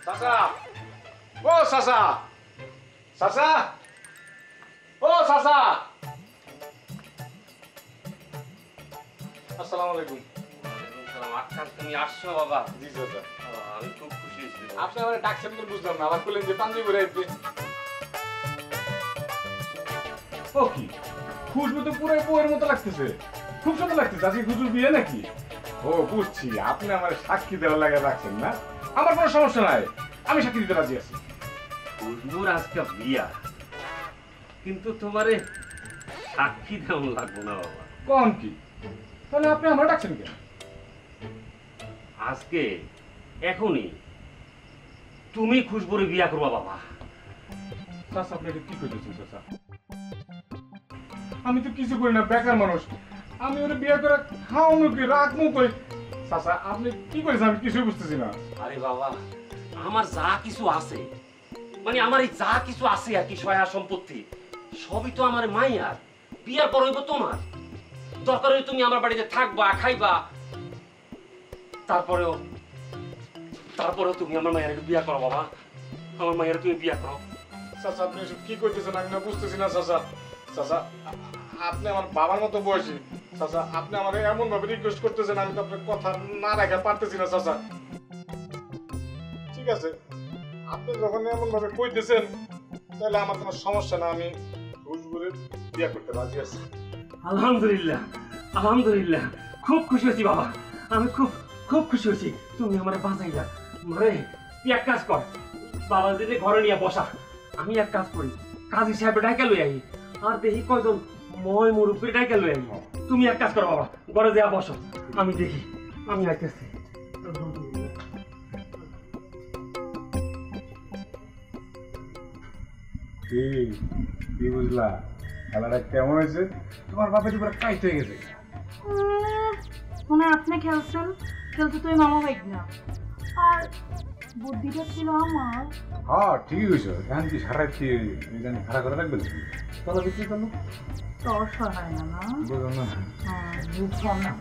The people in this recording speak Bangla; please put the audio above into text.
চাচা, ও চাচা, চাচা, ও চাচা। আসসালামু আলাইকুম। আজকাল তুমি আসছো বাবা? জি চাচা। আমি খুব খুশি হয়েছি। আপনি আমার ডাকছেন তো বুঝলাম না, আবার বললেন যে পাঞ্জাবি পরে আসবে। ও কি খুশবু তো পুরো বউয়ের মতো লাগতেছে, খুব সুন্দর লাগতেছে। আজকে খুশবুর বিয়ে নাকি? ও বুঝছি, আপনি আমার সাক্ষী দেওয়ার লাগে রাখছেন না। আমার কোনো সমস্যা নাই, আমি সাক্ষী দিতে রাজি আছি। খুশবুর আজকে বিয়া, কিন্তু তোমারে সাক্ষী দেওয়া লাগবো না বাবা। কোন কি? তাহলে আপনি আমার ডাকছেন কেন? আজকে এখনই তুমি খুশবুরে বিয়া করবা বাবা। চাচা আপনি এটা কি করতেছেন চাচা? আমি তো কিছু করি না, বেকার মানুষ। আমি ওরা বিয়ে করে খাওয়ানো কি রাখবো কই? চাচা আপনি কি করেছেন আমি কিছুই বুঝতেছি না। আরে বাবা, আমার যা কিছু আছে, মানে আমার এই যা কিছু আছে আর কি, সহায় সম্পত্তি সবই তো আমার মাইয়ার। বিয়ার পর হইব তোমার। দরকার হলে তুমি আমার বাড়িতে থাকবা, খাইবা, তারপরেও তুমি আমার মায়ের বিয়া করো বাবা। আমার মায়ের তুমি বিয়া করো। চাচা আপনি এসব কি করতেছেন আমি না বুঝতেছি না চাচা। চাচা আপনি আমার বাবার মতো বয়সী। চাচা আপনি আমার এমন ভাবে রিকোয়েস্ট করতেছেন, আমি তো আপনার কথা না রাখা পারতেছি না চাচা। ঠিক আছে, আপনি যখন এমন ভাবে কইতেছেন তাহলে আমার কোনো সমস্যা না, আমি খুশবুরে বিয়ে করতে রাজি আছি। আলহামদুলিল্লাহ, আলহামদুলিল্লাহ, খুব খুশি হয়েছি বাবা। আমি খুব খুব খুশি হয়েছি, তুমি আমার বাঁচাইলা। মরে তুই এক কাজ কর, বাবা দিদি ঘরে নিয়ে বসা। আমি এক কাজ করি, কাজী সাহেব ডাইকা লই আই, আর দেখি কয়জন মই মুরব্বী ডাইকা লই আই। তুমি এক কাজ করো বাবা, ঘরে যা বসো, আমি দেখি, আমি আইতেছি। কি বুঝলা খেলাটা কেমন হয়েছে? তোমার বাপের উপরে কাইট হয়ে গেছে। মনে হয় আপনি খেলছেন, খেলতে তো মামা বাইক না। আর বুদ্ধিটা ছিল আমার। হ্যাঁ ঠিকই হয়েছে। এখন কি সারা কি খাড়া করে রাখবেন? তলা বিক্রি করলো তোর সহায় না না, বুঝলাম না। বুঝলাম না।